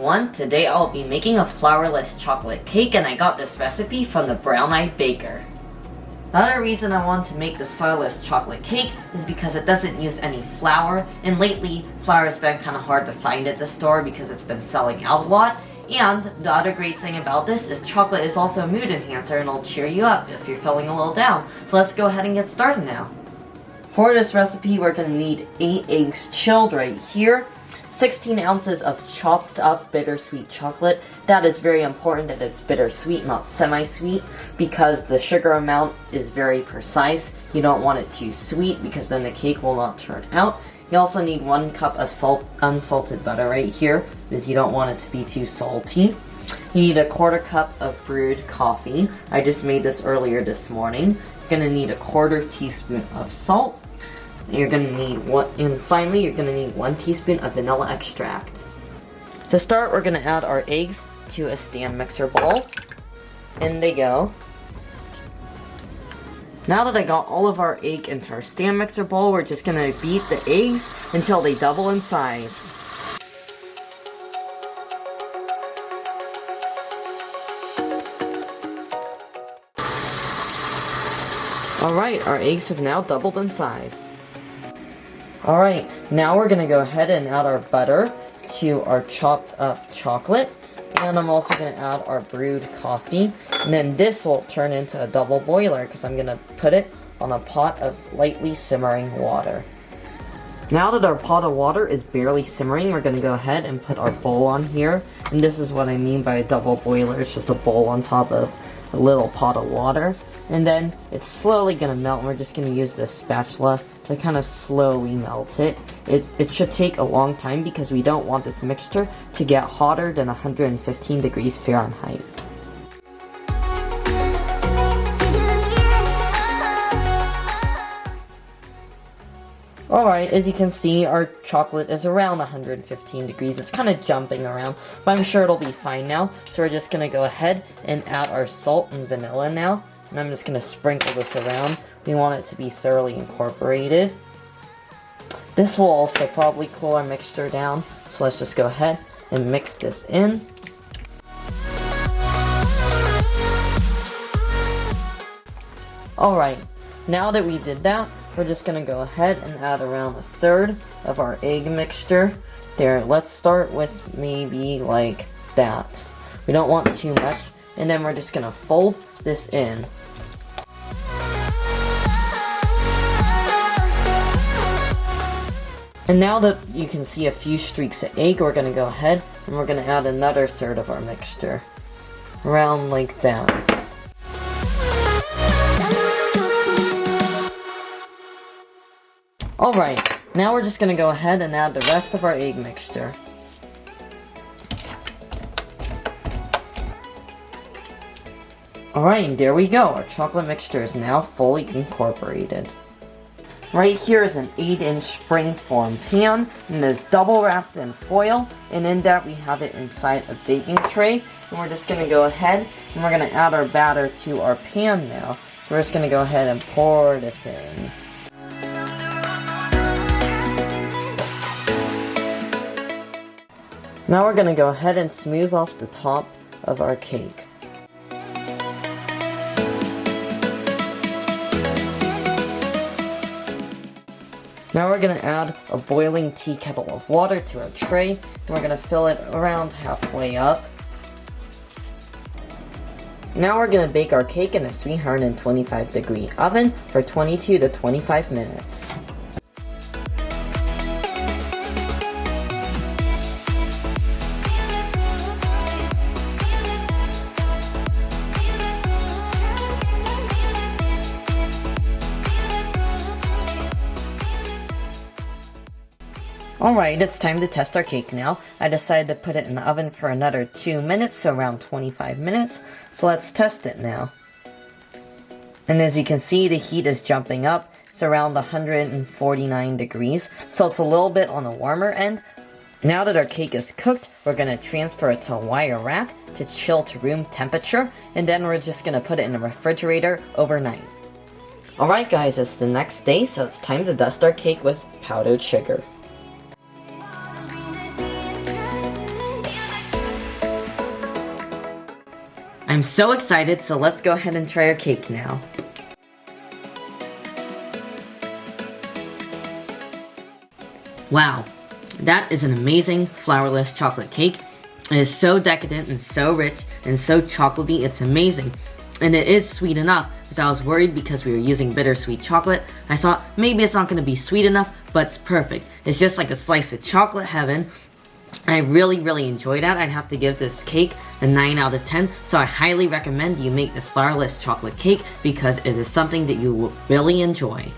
everyone, today I'll be making a flourless chocolate cake and I got this recipe from the Brown Eyed Baker. The other reason I want to make this flourless chocolate cake is because it doesn't use any flour, and lately flour has been kind of hard to find at the store because it's been selling out a lot. And the other great thing about this is chocolate is also a mood enhancer and it'll cheer you up if you're feeling a little down. So let's go ahead and get started now. For this recipe we're going to need 8 eggs chilled right here. 16 ounces of chopped up bittersweet chocolate. That is very important that it's bittersweet, not semi-sweet, because the sugar amount is very precise. You don't want it too sweet because then the cake will not turn out. You also need 1 cup of unsalted butter right here because you don't want it to be too salty. You need a 1/4 cup of brewed coffee. I just made this earlier this morning. You're going to need a 1/4 teaspoon of salt. You're going to need finally you're going to need 1 teaspoon of vanilla extract. To start, we're going to add our eggs to a stand mixer bowl. In they go. Now that I got all of our egg into our stand mixer bowl, we're just going to beat the eggs until they double in size. Alright, our eggs have now doubled in size. Alright, now we're going to go ahead and add our butter to our chopped up chocolate. And I'm also going to add our brewed coffee. And then this will turn into a double boiler because I'm going to put it on a pot of lightly simmering water. Now that our pot of water is barely simmering, we're going to go ahead and put our bowl on here. And this is what I mean by a double boiler. It's just a bowl on top of a little pot of water. And then it's slowly going to melt, and we're just going to use this spatula to kind of slowly melt it. It should take a long time because we don't want this mixture to get hotter than 115 degrees Fahrenheit. Alright, as you can see, our chocolate is around 115 degrees. It's kind of jumping around, but I'm sure it'll be fine now. So we're just going to go ahead and add our salt and vanilla now. And I'm just going to sprinkle this around. We want it to be thoroughly incorporated. This will also probably cool our mixture down. So let's just go ahead and mix this in. Alright, now that we did that, we're just going to go ahead and add around 1/3 of our egg mixture. There, let's start with maybe like that. We don't want too much. And then we're just going to fold this in. And now that you can see a few streaks of egg, we're going to go ahead and we're going to add another 1/3 of our mixture. Around like that. Alright, now we're just going to go ahead and add the rest of our egg mixture. Alright, there we go. Our chocolate mixture is now fully incorporated. Right here is an 8-inch spring-form pan, and it is double wrapped in foil, and in that we have it inside a baking tray. And we're just going to go ahead and we're going to add our batter to our pan now. So we're just going to go ahead and pour this in. Now we're going to go ahead and smooth off the top of our cake. Now we're going to add a boiling tea kettle of water to our tray, and we're going to fill it around halfway up. Now we're going to bake our cake in a 325 degree oven for 22 to 25 minutes. Alright, it's time to test our cake now. I decided to put it in the oven for another 2 minutes, so around 25 minutes. So let's test it now. And as you can see, the heat is jumping up. It's around 149 degrees, so it's a little bit on the warmer end. Now that our cake is cooked, we're going to transfer it to a wire rack to chill to room temperature, and then we're just going to put it in the refrigerator overnight. Alright guys, it's the next day, so it's time to dust our cake with powdered sugar. I'm so excited, so let's go ahead and try our cake now. Wow, that is an amazing flourless chocolate cake. It is so decadent and so rich and so chocolatey, it's amazing. And it is sweet enough, because I was worried because we were using bittersweet chocolate. I thought maybe it's not going to be sweet enough, but it's perfect. It's just like a slice of chocolate heaven. I really enjoyed that. I'd have to give this cake a 9 out of 10, so I highly recommend you make this flourless chocolate cake because it is something that you will really enjoy.